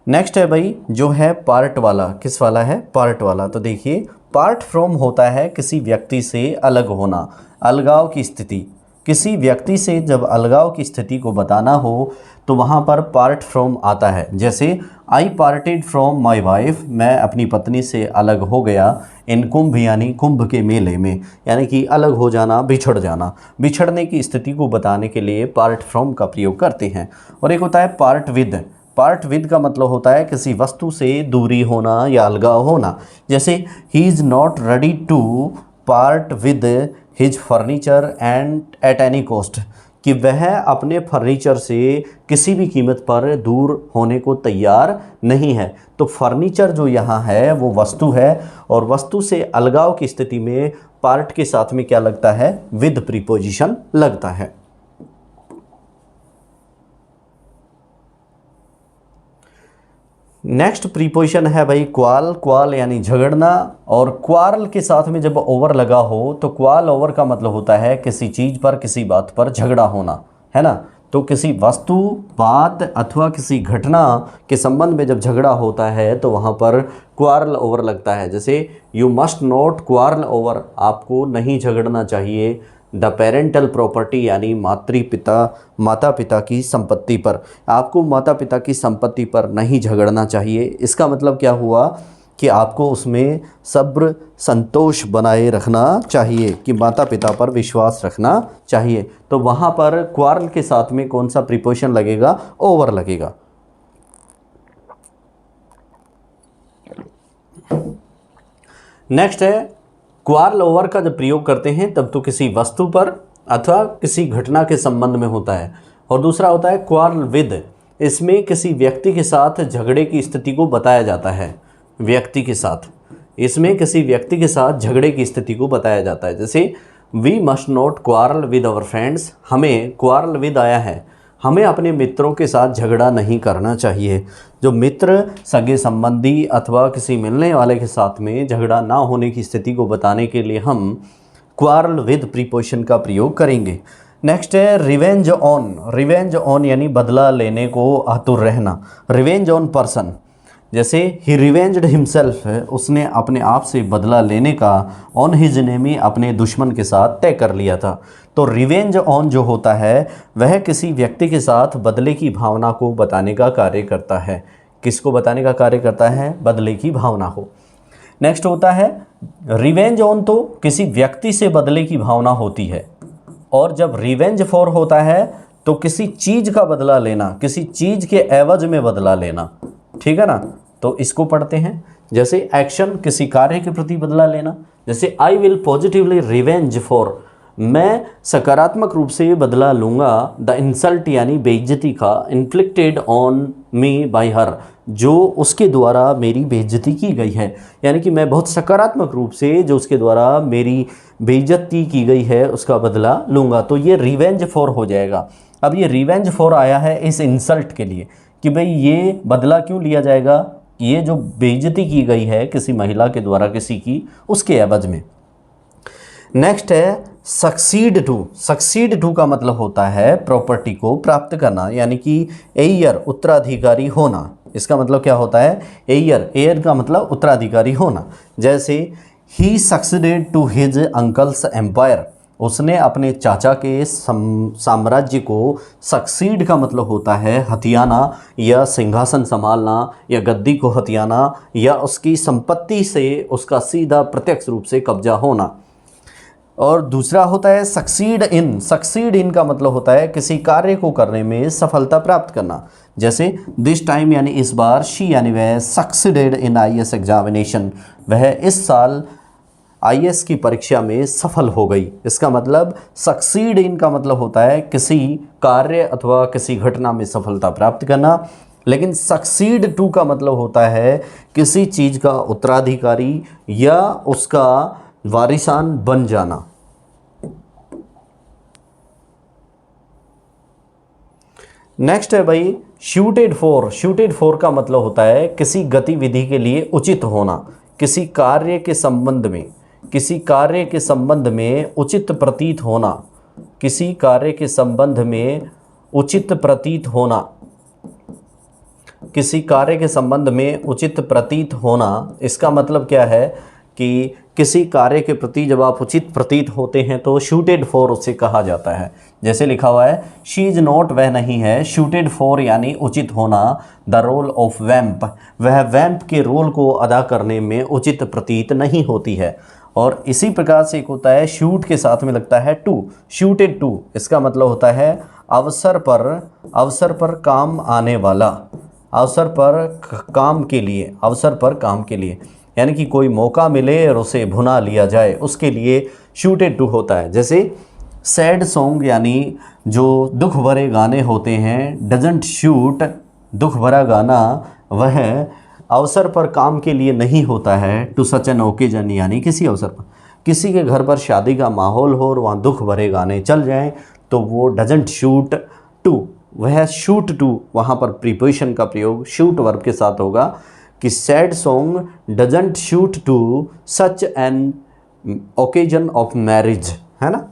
Speaker 1: नेक्स्ट है भाई जो है पार्ट वाला। किस वाला है, पार्ट वाला। तो देखिए, पार्ट फ्रॉम होता है किसी व्यक्ति से अलग होना, अलगाव की स्थिति। किसी व्यक्ति से जब अलगाव की स्थिति को बताना हो तो वहाँ पर पार्ट फ्रॉम आता है। जैसे आई पार्टेड फ्रॉम माई वाइफ, मैं अपनी पत्नी से अलग हो गया, इन कुंभ यानी कुंभ के मेले में, यानी कि अलग हो जाना, बिछड़ जाना। बिछड़ने की स्थिति को बताने के लिए पार्ट फ्रॉम का प्रयोग करते हैं। और एक होता है पार्ट विद। पार्ट विद का मतलब होता है किसी वस्तु से दूरी होना या अलगाव होना। जैसे he is not ready to part with his furniture and at any cost, कि वह अपने फर्नीचर से किसी भी कीमत पर दूर होने को तैयार नहीं है। तो फर्नीचर जो यहाँ है वो वस्तु है, और वस्तु से अलगाव की स्थिति में पार्ट के साथ में क्या लगता है, विद प्रीपोजिशन लगता है। नेक्स्ट प्रीपोजिशन है भाई क्वाल। क्वाल यानी झगड़ना, और क्वारल के साथ में जब ओवर लगा हो तो क्वाल ओवर का मतलब होता है किसी चीज़ पर, किसी बात पर झगड़ा होना, है ना। तो किसी वस्तु, बात अथवा किसी घटना के संबंध में जब झगड़ा होता है तो वहाँ पर क्वारल ओवर लगता है। जैसे you must not quarrel over, आपको नहीं झगड़ना चाहिए द पेरेंटल प्रॉपर्टी यानी माता पिता की संपत्ति पर। आपको माता पिता की संपत्ति पर नहीं झगड़ना चाहिए। इसका मतलब क्या हुआ कि आपको उसमें सब्र संतोष बनाए रखना चाहिए, कि माता पिता पर विश्वास रखना चाहिए। तो वहाँ पर क्वारल के साथ में कौन सा प्रीपोजिशन लगेगा, ओवर लगेगा। नेक्स्ट है क्वारल ओवर का जब प्रयोग करते हैं तब तो किसी वस्तु पर अथवा किसी घटना के संबंध में होता है। और दूसरा होता है क्वारल विद, इसमें किसी व्यक्ति के साथ झगड़े की स्थिति को बताया जाता है। व्यक्ति के साथ, इसमें किसी व्यक्ति के साथ झगड़े की स्थिति को बताया जाता है। जैसे we must not quarrel with our friends, हमें क्वारल विद आया है, हमें अपने मित्रों के साथ झगड़ा नहीं करना चाहिए। जो मित्र, सगे संबंधी अथवा किसी मिलने वाले के साथ में झगड़ा ना होने की स्थिति को बताने के लिए हम क्वारल विद प्रीपोजिशन का प्रयोग करेंगे। नेक्स्ट है रिवेंज ऑन। रिवेंज ऑन यानी बदला लेने को आतुर रहना। रिवेंज ऑन पर्सन, जैसे ही रिवेंज्ड हिमसेल्फ, उसने अपने आप से बदला लेने का, ऑन हिज एनिमी, अपने दुश्मन के साथ तय कर लिया था। तो रिवेंज ऑन जो होता है वह किसी व्यक्ति के साथ बदले की भावना को बताने का कार्य करता है। किसको बताने का कार्य करता है, बदले की भावना को। नेक्स्ट होता है रिवेंज ऑन, तो किसी व्यक्ति से बदले की भावना होती है। और जब रिवेंज फॉर होता है तो किसी चीज़ का बदला लेना, किसी चीज़ के एवज में बदला लेना, ठीक है ना। तो इसको पढ़ते हैं। जैसे एक्शन, किसी कार्य के प्रति बदला लेना। जैसे I will positively revenge for, मैं सकारात्मक रूप से बदला लूँगा द इंसल्ट यानी बेइज्जती का, इन्फ्लिक्टेड ऑन मी बाय हर, जो उसके द्वारा मेरी बेइज्जती की गई है। यानी कि मैं बहुत सकारात्मक रूप से जो उसके द्वारा मेरी बेइज्जती की गई है उसका बदला लूँगा। तो ये रिवेंज फॉर हो जाएगा। अब ये रिवेंज फॉर आया है इस इंसल्ट के लिए कि भाई ये बदला क्यों लिया जाएगा, ये जो बेइज्जती की गई है किसी महिला के द्वारा किसी की, उसके एवज में। नेक्स्ट है सक्सीड टू। सक्सीड टू का मतलब होता है प्रॉपर्टी को प्राप्त करना, यानी कि एयर, उत्तराधिकारी होना। इसका मतलब क्या होता है, एयर, एयर का मतलब उत्तराधिकारी होना। जैसे he succeeded to his uncle's empire, उसने अपने चाचा के साम्राज्य को, सक्सीड का मतलब होता है हथियाना या सिंहासन संभालना या गद्दी को हथियाना या उसकी संपत्ति से उसका सीधा प्रत्यक्ष रूप से कब्जा होना। और दूसरा होता है सक्सीड इन, सक्सीड इन का मतलब होता है किसी कार्य को करने में सफलता प्राप्त करना। जैसे दिस टाइम यानी इस बार, शी यानी वह, सक्सीडेड इन आईएएस एग्जामिनेशन, वह इस साल आईएएस की परीक्षा में सफल हो गई। इसका मतलब सक्सीड इन का मतलब होता है किसी कार्य अथवा किसी घटना में सफलता प्राप्त करना, लेकिन सक्सीड टू का मतलब होता है किसी चीज़ का उत्तराधिकारी या उसका वारिसान बन जाना। नेक्स्ट है भाई शूटेड फॉर, शूटेड फॉर का मतलब होता है किसी गतिविधि के लिए उचित होना, किसी कार्य के संबंध में, किसी कार्य के संबंध में उचित प्रतीत होना, किसी कार्य के संबंध में उचित प्रतीत होना, किसी कार्य के संबंध में उचित प्रतीत होना। इसका मतलब क्या है कि किसी कार्य के प्रति जब आप उचित प्रतीत होते हैं तो शूटेड फॉर उसे कहा जाता है। जैसे लिखा हुआ है शी इज़ नॉट, वह नहीं है, शूटेड फॉर यानी उचित होना, द रोल ऑफ वैम्प, वह वैम्प के रोल को अदा करने में उचित प्रतीत नहीं होती है। और इसी प्रकार से एक होता है शूट के साथ में लगता है टू, शूटेड टू, इसका मतलब होता है अवसर पर, अवसर पर काम आने वाला, अवसर पर काम के लिए, अवसर पर काम के लिए, यानी कि कोई मौका मिले और उसे भुना लिया जाए, उसके लिए शूटेड टू होता है। जैसे सैड सॉन्ग यानी जो दुख भरे गाने होते हैं, डजंट शूट, दुख भरा गाना वह अवसर पर काम के लिए नहीं होता है, टू सच एन ओकेजन यानी किसी अवसर पर, किसी के घर पर शादी का माहौल हो और वहाँ दुख भरे गाने चल जाएं तो वो डजंट शूट टू, वह शूट टू, वहाँ पर प्रीपोजिशन का प्रयोग शूट वर्ब के साथ होगा कि sad song doesn't suit to such an occasion of marriage, है ना।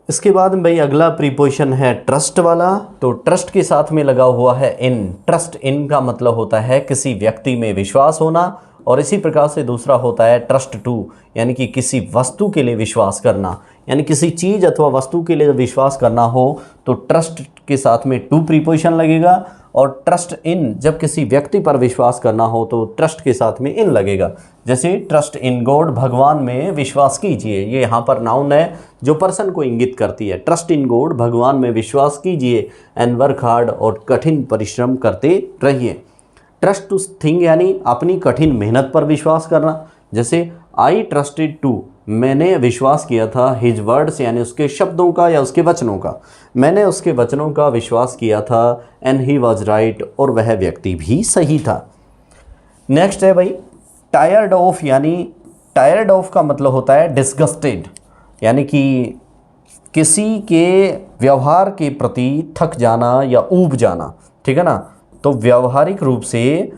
Speaker 1: इसके बाद भाई अगला प्रीपोजिशन है ट्रस्ट वाला। तो ट्रस्ट के साथ में लगा हुआ है इन, ट्रस्ट इन का मतलब होता है किसी व्यक्ति में विश्वास होना। और इसी प्रकार से दूसरा होता है ट्रस्ट टू, यानी कि किसी वस्तु के लिए विश्वास करना, यानी किसी चीज़ अथवा वस्तु के लिए जब विश्वास करना हो तो ट्रस्ट के साथ में टू प्रीपोजिशन लगेगा। और ट्रस्ट इन, जब किसी व्यक्ति पर विश्वास करना हो तो ट्रस्ट के साथ में इन लगेगा। जैसे ट्रस्ट इन गॉड, भगवान में विश्वास कीजिए, ये यहाँ पर नाउन है जो पर्सन को इंगित करती है। ट्रस्ट इन गॉड, भगवान में विश्वास कीजिए, एंड वर्क हार्ड, और कठिन परिश्रम करते रहिए। ट्रस्ट टू थिंग यानी अपनी कठिन मेहनत पर विश्वास करना। जैसे आई ट्रस्टेड टू, मैंने विश्वास किया था, हिज वर्ड्स यानी उसके शब्दों का या उसके वचनों का, मैंने उसके वचनों का विश्वास किया था, एंड ही वॉज राइट, और वह व्यक्ति भी सही था। नेक्स्ट है भाई टायर्ड ऑफ, यानी टायर्ड ऑफ का मतलब होता है डिस्गस्टेड, यानी कि किसी के व्यवहार के प्रति थक जाना या ऊब जाना, ठीक है ना। तो व्यवहारिक रूप से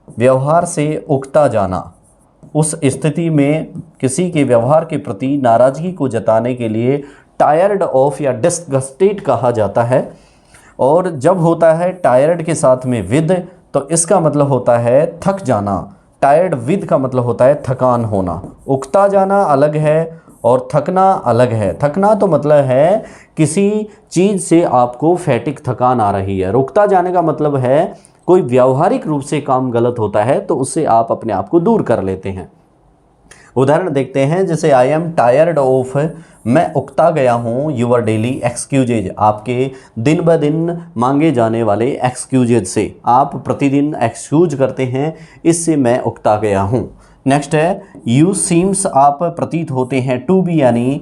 Speaker 1: व्यवहार से उकता जाना, उस स्थिति में किसी के व्यवहार के प्रति नाराज़गी को जताने के लिए टायर्ड ऑफ या डिस्गस्टेड कहा जाता है। और जब होता है टायर्ड के साथ में विद तो इसका मतलब होता है थक जाना। टायर्ड विद का मतलब होता है थकान होना। उकता जाना अलग है और थकना अलग है। थकना तो मतलब है किसी चीज़ से आपको फैटिक, थकान आ रही है। रुकता जाने का मतलब है कोई व्यावहारिक रूप से काम गलत होता है तो उससे आप अपने आप को दूर कर लेते हैं। उदाहरण देखते हैं, जैसे आई एम टायर्ड ऑफ, मैं उकता गया हूँ, यूर डेली एक्सक्यूजेज, आपके दिन ब दिन मांगे जाने वाले एक्सक्यूजेज से, आप प्रतिदिन एक्सक्यूज करते हैं, इससे मैं उकता गया हूँ। नेक्स्ट है यू सीम्स, आप प्रतीत होते हैं, टू बी यानी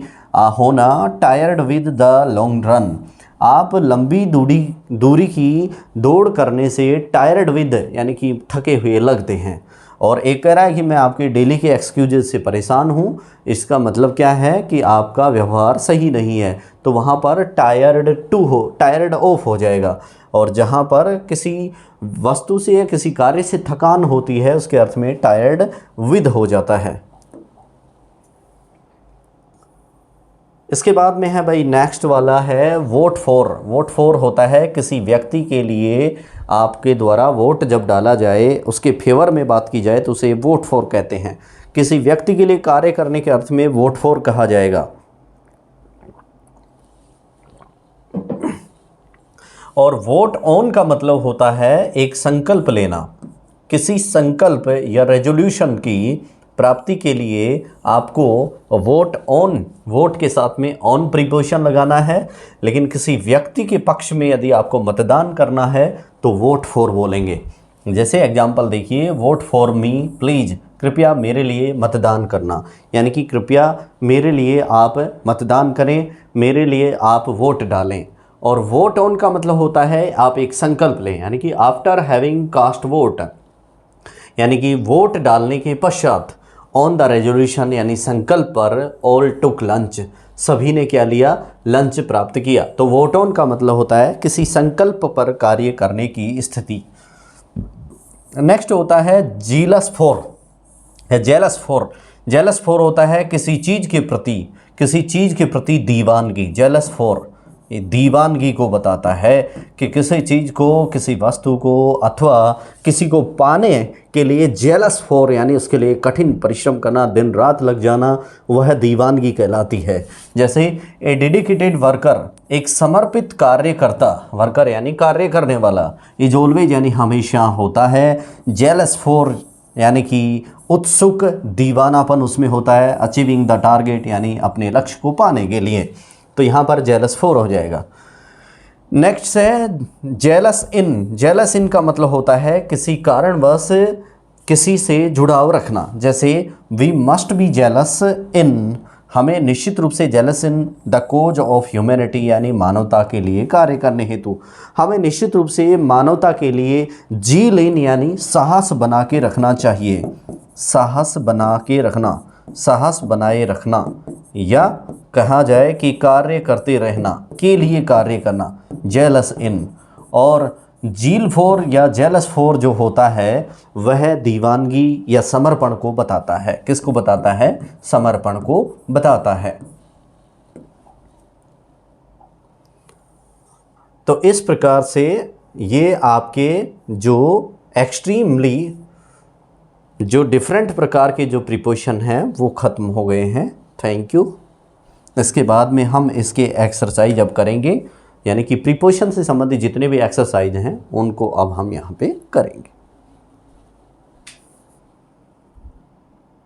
Speaker 1: होना, tired with the long run, आप लंबी दूरी की दौड़ करने से टायर्ड विद यानी कि थके हुए लगते हैं। और एक कह रहा है कि मैं आपके डेली के एक्सक्यूजेस से परेशान हूँ, इसका मतलब क्या है कि आपका व्यवहार सही नहीं है, तो वहाँ पर टायर्ड ऑफ हो जाएगा। और जहाँ पर किसी वस्तु से या किसी कार्य से थकान होती है उसके अर्थ में टायर्ड विद हो जाता है। इसके बाद में है भाई नेक्स्ट वाला है वोट फॉर। वोट फॉर होता है किसी व्यक्ति के लिए आपके द्वारा वोट जब डाला जाए, उसके फेवर में बात की जाए तो उसे वोट फॉर कहते हैं। किसी व्यक्ति के लिए कार्य करने के अर्थ में वोट फॉर कहा जाएगा। और वोट ऑन का मतलब होता है एक संकल्प लेना। किसी संकल्प या रेजोल्यूशन की प्राप्ति के लिए आपको वोट ऑन, वोट के साथ में ऑन प्रीपोजिशन लगाना है। लेकिन किसी व्यक्ति के पक्ष में यदि आपको मतदान करना है तो वोट फॉर बोलेंगे। जैसे एग्जांपल देखिए, वोट फॉर मी प्लीज़, कृपया मेरे लिए मतदान करना, यानी कि कृपया मेरे लिए आप मतदान करें, मेरे लिए आप वोट डालें। और वोट ऑन का मतलब होता है आप एक संकल्प लें, यानी कि आफ्टर हैविंग कास्ट वोट, यानी कि वोट डालने के पश्चात ऑन द रेजोल्यूशन यानी संकल्प पर ऑल टुक लंच, सभी ने क्या लिया, लंच प्राप्त किया। तो वोट ऑन का मतलब होता है किसी संकल्प पर कार्य करने की स्थिति। नेक्स्ट होता है जीलस फॉर या जेलस फॉर। जेलस फॉर होता है किसी चीज़ के प्रति, किसी चीज़ के प्रति दीवानगी। जेलस फॉर ये दीवानगी को बताता है कि किसी चीज़ को, किसी वस्तु को अथवा किसी को पाने के लिए जेलस फॉर यानी उसके लिए कठिन परिश्रम करना, दिन रात लग जाना, वह दीवानगी कहलाती है। जैसे ए डेडिकेटेड वर्कर, एक समर्पित कार्यकर्ता, वर्कर यानी कार्य करने वाला, इज ऑलवेज यानी हमेशा होता है। जेलस फॉर यानी कि उत्सुक, दीवानापन उसमें होता है। अचीविंग द टारगेट यानी अपने लक्ष्य को पाने के लिए, तो यहाँ पर जेलस फॉर हो जाएगा। नेक्स्ट है जेलस इन। जेलस इन का मतलब होता है किसी कारणवश किसी से जुड़ाव रखना। जैसे we must be jealous in, हमें निश्चित रूप से jealous in the cause of humanity यानी मानवता के लिए कार्य करने हेतु हमें निश्चित रूप से मानवता के लिए जील इन यानी साहस बना के रखना चाहिए। साहस बना के रखना, साहस बनाए रखना, या कहा जाए कि कार्य करते रहना, के लिए कार्य करना, जेलस इन। और जील फॉर या जेलस फॉर जो होता है वह दीवानगी या समर्पण को बताता है। किसको बताता है? समर्पण को बताता है। तो इस प्रकार से ये आपके जो एक्सट्रीमली जो डिफरेंट प्रकार के जो प्रीपोजिशन हैं वो ख़त्म हो गए हैं। Thank you. इसके बाद में हम इसके एक्सरसाइज अब करेंगे, यानी कि प्रीपोजिशन से संबंधित जितने भी एक्सरसाइज हैं उनको अब हम यहाँ पे करेंगे।